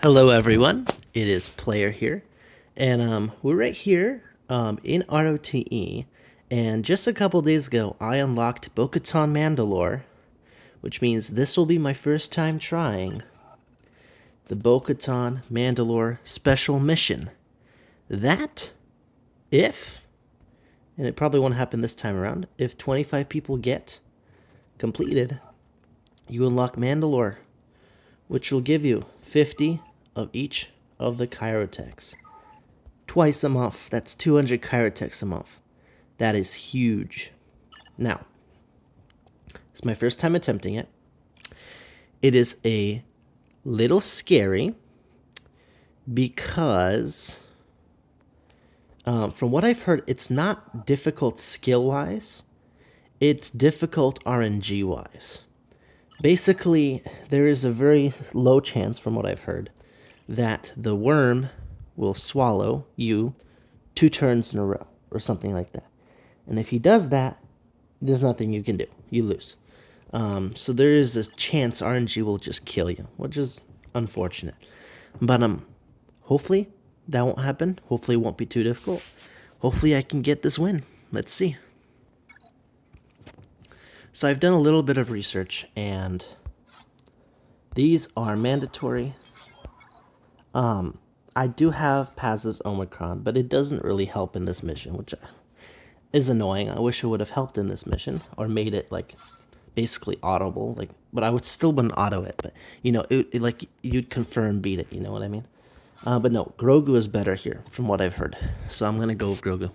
Hello everyone, it is Player here, and we're right here in ROTE, and just a couple days ago I unlocked Bo-Katan Mandalore, which means this will be my first time trying the Bo-Katan Mandalore Special Mission. That, if, and it probably won't happen this time around, if 25 people get completed, you unlock Mandalore, which will give you 50 of each of the Chirotechs. Twice a month. That's 200 Chirotechs a month. That is huge. Now, it's my first time attempting it. It is a little scary because, from what I've heard, it's not difficult skill-wise. It's difficult RNG-wise. Basically, there is a very low chance, from what I've heard, that the worm will swallow you 2 turns in a row, or something like that. And if he does that, there's nothing you can do. You lose. So there is a chance RNG will just kill you, which is unfortunate. But hopefully that won't happen. Hopefully it won't be too difficult. Hopefully I can get this win. Let's see. So I've done a little bit of research, and these are mandatory. I do have Paz's Omicron, but it doesn't really help in this mission, which is annoying. I wish it would have helped in this mission, or made it, like, basically audible. Like, but I would still wouldn't auto it, but, you know, like, you'd confirm beat it, you know what I mean? But no, Grogu is better here, from what I've heard. So I'm gonna go with Grogu.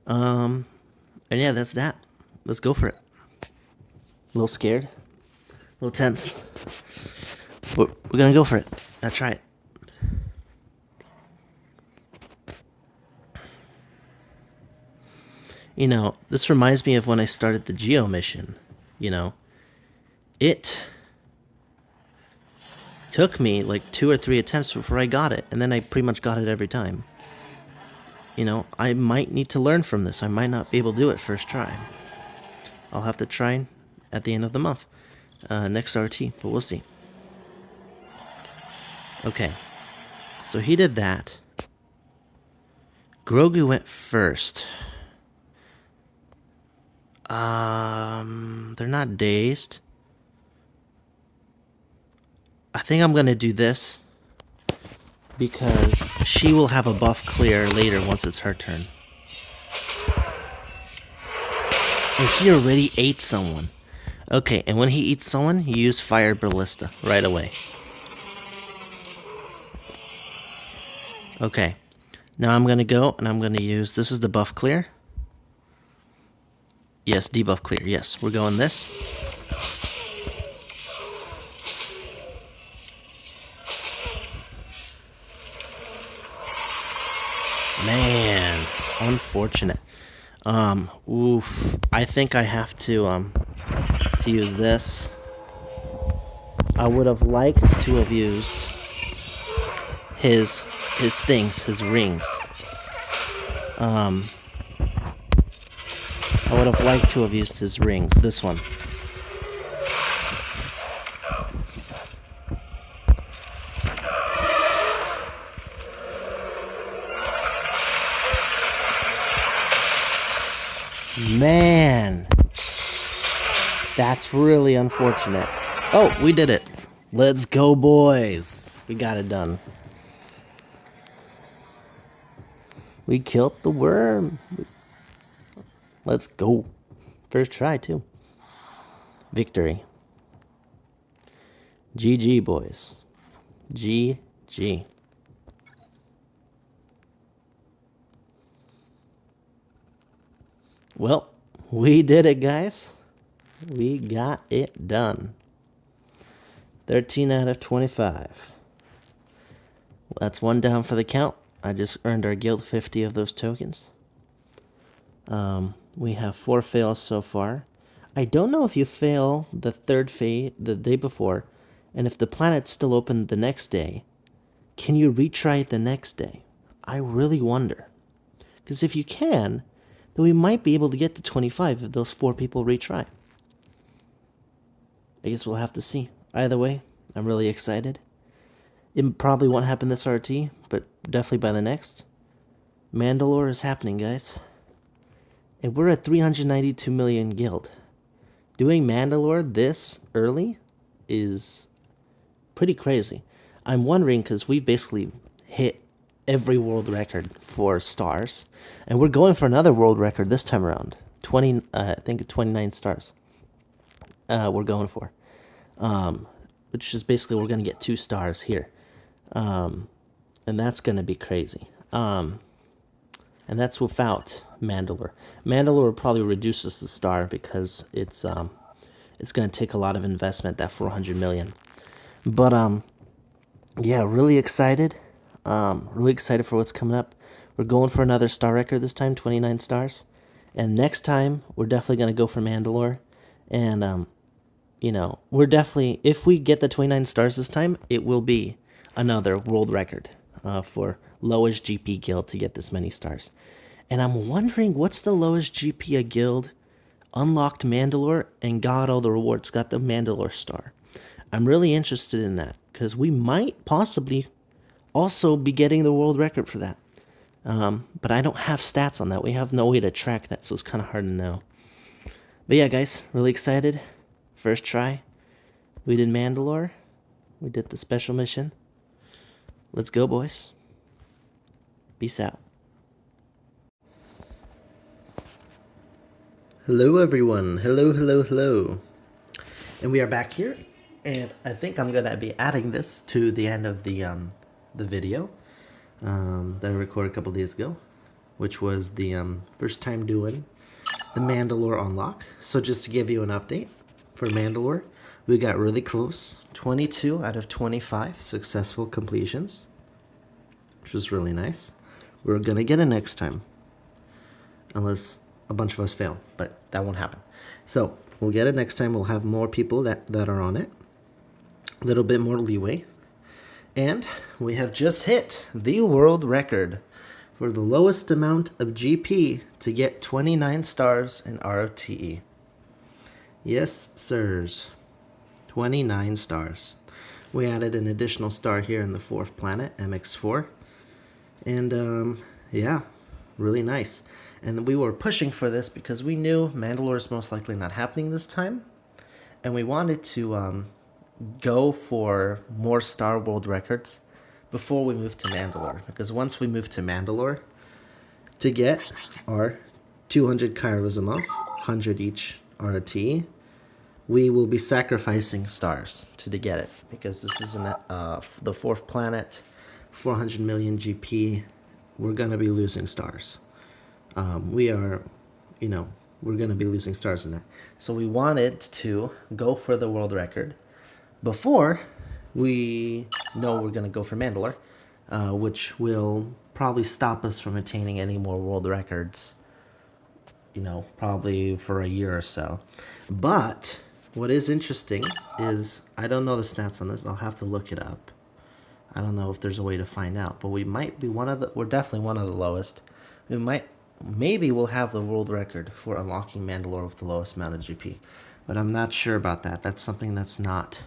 And yeah, that's that. Let's go for it. A little scared, a little tense. We're gonna go for it. Let's try it. You know, this reminds me of when I started the Geo mission. You know, it took me like 2 or 3 attempts before I got it, and then I pretty much got it every time. You know, I might need to learn from this. I might not be able to do it first try. I'll have to try at the end of the month. Next RT, but we'll see. Okay, so he did that. Grogu went first. They're not dazed. I think I'm gonna do this because she will have a buff clear later once it's her turn. And he already ate someone. Okay, and when he eats someone, you use Fire Ballista right away. Okay, now I'm gonna go and I'm gonna use, this is the buff clear. Yes, debuff clear, yes, we're going this. Man, unfortunate. Oof. I think I have to use this. I would have liked to have used his things, his rings. I would have liked to have used his rings. This one. Man, that's really unfortunate. Oh, we did it. Let's go, boys. We got it done. We killed the worm. Let's go. First try, too. Victory. GG, boys. GG. Well, we did it, guys. We got it done. 13 out of 25. That's 1 down for the count. I just earned our guild 50 of those tokens. We have 4 fails so far. I don't know if you fail the 3rd phase the day before, and if the planet's still open the next day, can you retry it the next day? I really wonder. Because if you can, then we might be able to get to 25 if those 4 people retry. I guess we'll have to see. Either way, I'm really excited. It probably won't happen this RT, but definitely by the next. Mandalore is happening, guys. And we're at 392 million guild. Doing Mandalore this early is pretty crazy. I'm wondering because we've basically hit every world record for stars, and we're going for another world record this time around. 20, I think 29 stars. We're going for, which is basically we're gonna get 2 stars here, and that's gonna be crazy. And that's without Mandalore. Mandalore probably reduces the star because it's going to take a lot of investment, that 400 million. But yeah, really excited. Really excited for what's coming up. We're going for another star record this time, 29 stars. And next time, we're definitely going to go for Mandalore. And you know, we're definitely, if we get the 29 stars this time, it will be another world record for lowest GP guild to get this many stars. And I'm wondering, what's the lowest GP a guild unlocked Mandalore and got all the rewards, got the Mandalore star? I'm really interested in that because we might possibly also be getting the world record for that. But I don't have stats on that. We have no way to track that, so it's kind of hard to know. But yeah, guys, really excited. First try. We did Mandalore. We did the special mission. Let's go, boys. Peace out. Hello, everyone. Hello, hello, hello. And we are back here. And I think I'm going to be adding this to the end of the video that I recorded a couple days ago, which was the first time doing the Mandalore unlock. So just to give you an update for Mandalore, we got really close. 22 out of 25 successful completions, which was really nice. We're going to get it next time, unless a bunch of us fail, but that won't happen. So we'll get it next time. We'll have more people that are on it, a little bit more leeway. And we have just hit the world record for the lowest amount of GP to get 29 stars in ROTE. Yes, sirs. 29 stars. We added an additional star here in the 4th planet, MX4. And yeah, really nice. And we were pushing for this because we knew Mandalore is most likely not happening this time. And we wanted to go for more Star World records before we move to Mandalore. Because once we move to Mandalore, to get our 200 Kairos 100 each RT, we will be sacrificing stars to get it. Because this is the 4th planet, 400 million GP. We're going to be losing stars. We're going to be losing stars in that. So we wanted to go for the world record before we know we're going to go for Mandalore, which will probably stop us from attaining any more world records, probably for a year or so. But what is interesting is, I don't know the stats on this. I'll have to look it up. I don't know if there's a way to find out, but we might be we're definitely one of the lowest. Maybe we'll have the world record for unlocking Mandalore with the lowest amount of GP. But I'm not sure about that. That's something that's not...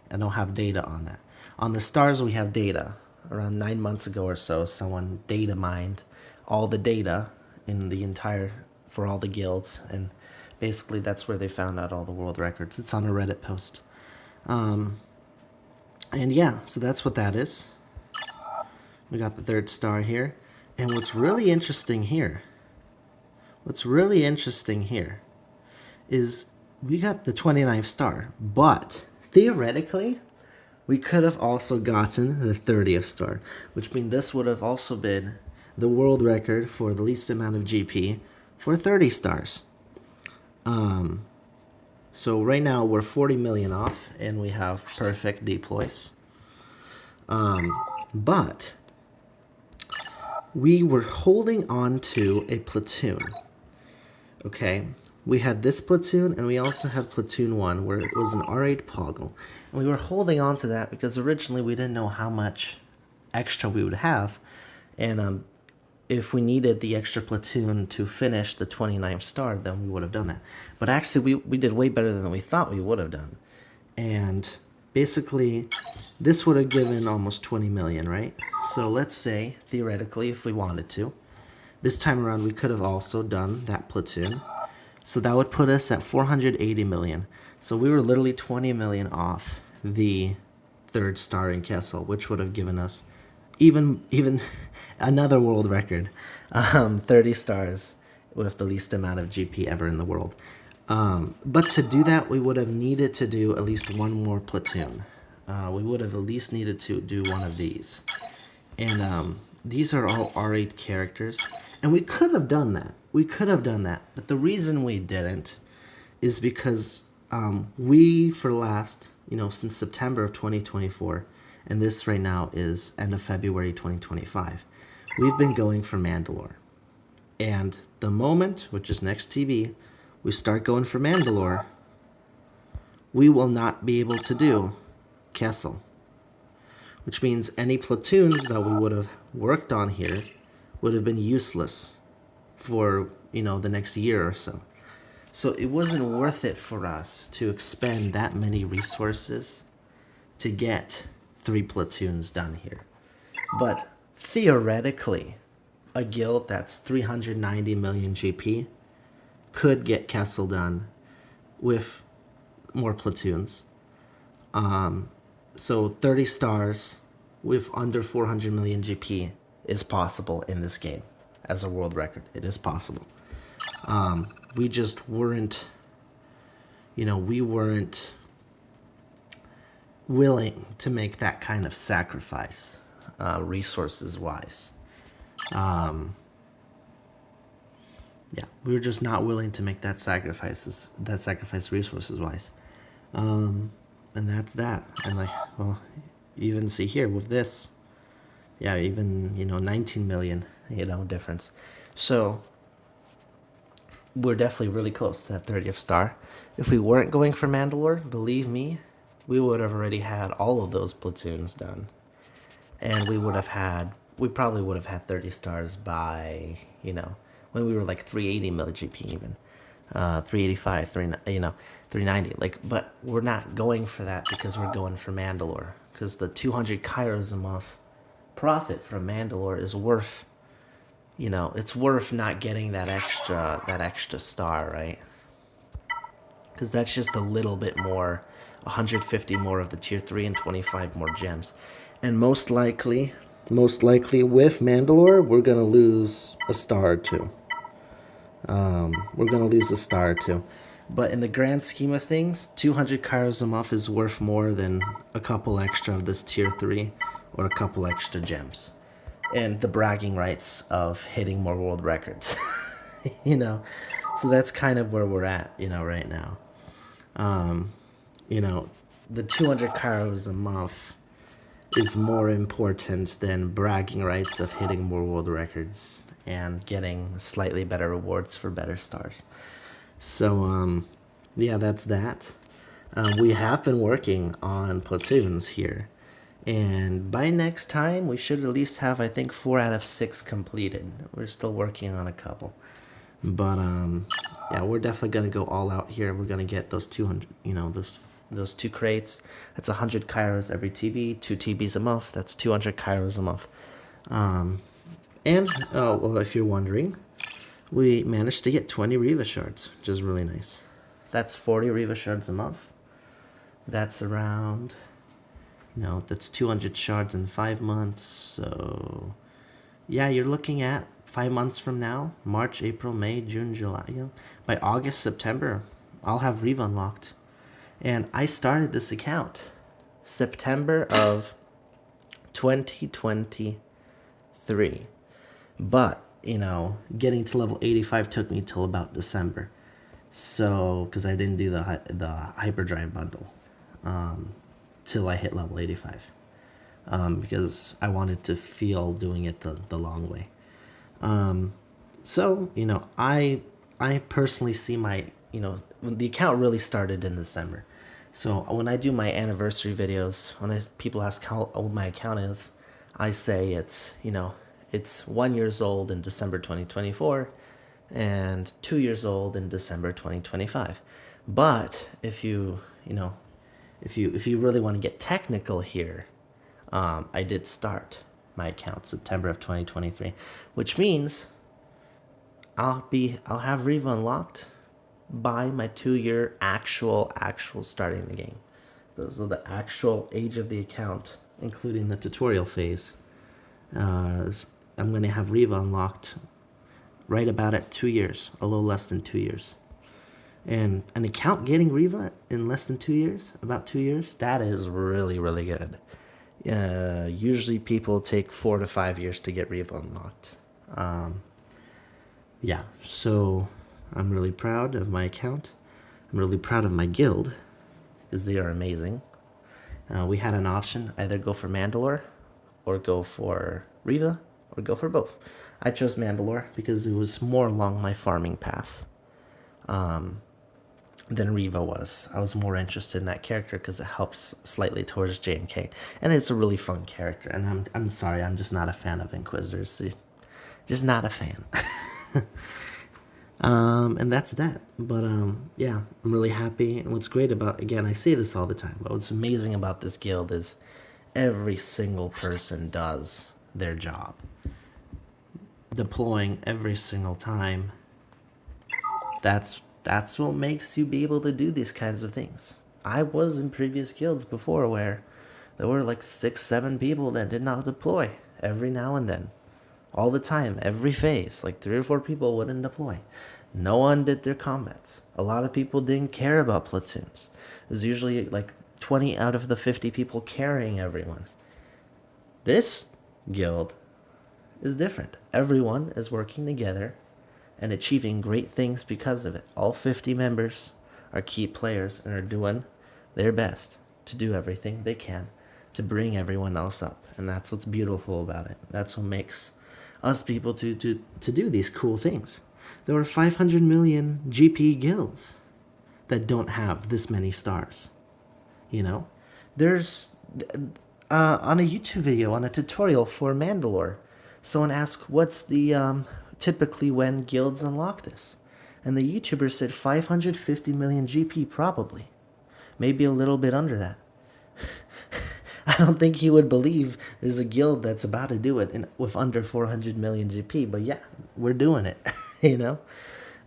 I don't have data on that. On the stars, we have data. Around 9 months ago or so, someone data mined all the data in the entire... for all the guilds. And basically, that's where they found out all the world records. It's on a Reddit post. And yeah, so that's what that is. We got the 3rd star here. And what's really interesting here is we got the 29th star, but theoretically, we could have also gotten the 30th star, which means this would have also been the world record for the least amount of GP for 30 stars. So right now we're 40 million off, and we have perfect deploys. But we were holding on to a platoon. Okay, we had this platoon, and we also had platoon 1, where it was an R8 Poggle. And we were holding on to that because originally we didn't know how much extra we would have. And if we needed the extra platoon to finish the 29th star, then we would have done that. But actually, we did way better than we thought we would have done. And basically, This would have given almost 20 million, right? So let's say, theoretically, if we wanted to, this time around we could have also done that platoon. So that would put us at 480 million. So we were literally 20 million off the third star in Kessel, which would have given us even another world record, 30 stars with the least amount of GP ever in the world. But to do that, we would have needed to do at least one more platoon. We would have at least needed to do one of these. And these are all R8 characters. And we could have done that. We could have done that. But the reason we didn't is because we, for the last, since September of 2024, and this right now is end of February 2025, we've been going for Mandalore. And the moment, which is next TV, we start going for Mandalore, we will not be able to do Kessel. Which means any platoons that we would have worked on here would have been useless for, the next year or so. So it wasn't worth it for us to expend that many resources to get 3 platoons done here. But theoretically, a guild that's 390 million GP could get Kessel done with more platoons. So 30 stars with under 400 million GP is possible in this game as a world record. It is possible. We just weren't, we weren't willing to make that kind of sacrifice, resources-wise. Yeah, we were just not willing to make that sacrifice resources-wise. And that's that. And well, you even see here with this, yeah, even, 19 million, difference. So we're definitely really close to that 30th star. If we weren't going for Mandalore, believe me, we would have already had all of those platoons done. And we probably would have had 30 stars by, when we were like 380 milli GP even. 385, 390. But we're not going for that because we're going for Mandalore. Because the 200 kairos a month profit from Mandalore is worth, it's worth not getting that extra star, right? Because that's just a little bit more, 150 more of the tier 3 and 25 more gems. And most likely with Mandalore, we're going to lose a star or two. We're going to lose a star or two. But in the grand scheme of things, 200 kairos a month is worth more than a couple extra of this tier 3 or a couple extra gems. And the bragging rights of hitting more world records. So that's kind of where we're at, right now. The 200 kairos a month is more important than bragging rights of hitting more world records and getting slightly better rewards for better stars. So, yeah, that's that. We have been working on platoons here. And by next time, we should at least have, I think, 4 out of 6 completed. We're still working on a couple. But, yeah, we're definitely going to go all out here. We're going to get those 200, those 2 crates. That's 100 kairos every TB, 2 TBs a month. That's 200 kairos a month. And, well, if you're wondering, we managed to get 20 Riva shards, which is really nice. That's 40 Riva shards a month. That's around, that's 200 shards in 5 months. So, yeah, you're looking at 5 months from now, March, April, May, June, July. By August, September, I'll have Riva unlocked. And I started this account September of 2023. But, getting to level 85 took me till about December. So, because I didn't do the hyperdrive bundle till I hit level 85. Because I wanted to feel doing it the long way. So, I personally see my, the account really started in December. So when I do my anniversary videos, when people ask how old my account is, I say it's, it's 1 year old in December 2024 and 2 years old in December 2025. But if you if you really want to get technical here, I did start my account September of 2023, which means I'll have Riva unlocked by my 2 year actual starting the game. Those are the actual age of the account, including the tutorial phase. I'm going to have Riva unlocked right about at 2 years, a little less than 2 years. And an account getting Riva in less than 2 years, about 2 years, that is really, really good. Usually people take 4 to 5 years to get Riva unlocked. Yeah, so I'm really proud of my account. I'm really proud of my guild, because they are amazing. We had an option, either go for Mandalore, or go for Riva, or go for both. I chose Mandalore because it was more along my farming path than Riva was. I was more interested in that character because it helps slightly towards J&K, and it's a really fun character. And I'm sorry, I'm just not a fan of Inquisitors. Just not a fan. And that's that. But yeah, I'm really happy. And what's great about, again, I say this all the time, but what's amazing about this guild is every single person does their job, deploying every single time. That's what makes you be able to do these kinds of things. I was in previous guilds before where there were like 6-7 people that did not deploy every now and then, all the time, every phase. Like 3 or 4 people wouldn't deploy. No one did their combats. A lot of people didn't care about platoons. It was usually like 20 out of the 50 people carrying everyone. This guild is different. Everyone is working together and achieving great things because of it. All 50 members are key players and are doing their best to do everything they can to bring everyone else up. And that's what's beautiful about it. That's what makes us people to do these cool things. There are 500 million GP guilds that don't have this many stars. You know, there's on a YouTube video, on a tutorial for Mandalore, someone asked, what's the typically when guilds unlock this? And the YouTuber said 550 million GP, probably. Maybe a little bit under that. I don't think he would believe there's a guild that's about to do it with under 400 million GP, but yeah, we're doing it, you know?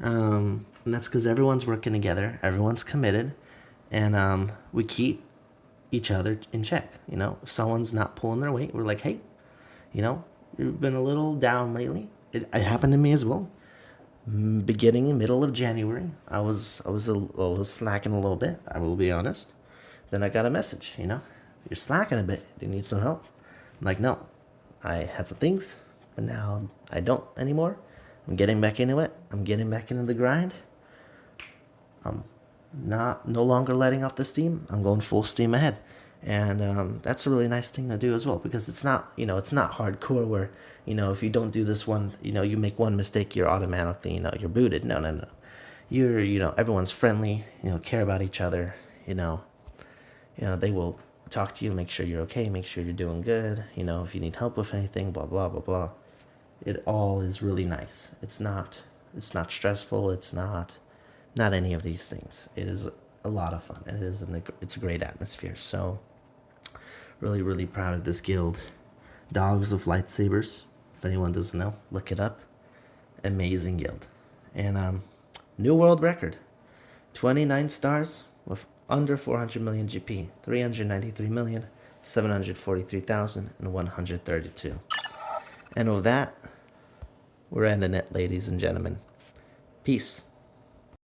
And that's because everyone's working together, everyone's committed, and we keep each other in check, you know? If someone's not pulling their weight, we're like, hey, you know, you've been a little down lately. It happened to me as well. Beginning in middle of January, I was slacking a little bit, I will be honest. Then I got a message, you know, you're slacking a bit. Do you need some help? I'm like, no, I had some things, but now I don't anymore. I'm getting back into it. I'm getting back into the grind. I'm no longer letting off the steam. I'm going full steam ahead. And that's a really nice thing to do as well, because it's not, you know, it's not hardcore where, you know, if you don't do this one, you know, you make one mistake, you're automatically, you know, you're booted. No. You're, you know, everyone's friendly, you know, care about each other, you know, they will talk to you, make sure you're okay, make sure you're doing good, you know, if you need help with anything, blah, blah, blah, blah. It all is really nice. It's not stressful. It's not any of these things. It is a lot of fun, and it's a great atmosphere. So really, really proud of this guild. Dogs of Lightsabers. If anyone doesn't know, look it up. Amazing guild. And new world record. 29 stars with under 400 million GP. 393,743,132. And with that, we're ending it, ladies and gentlemen. Peace.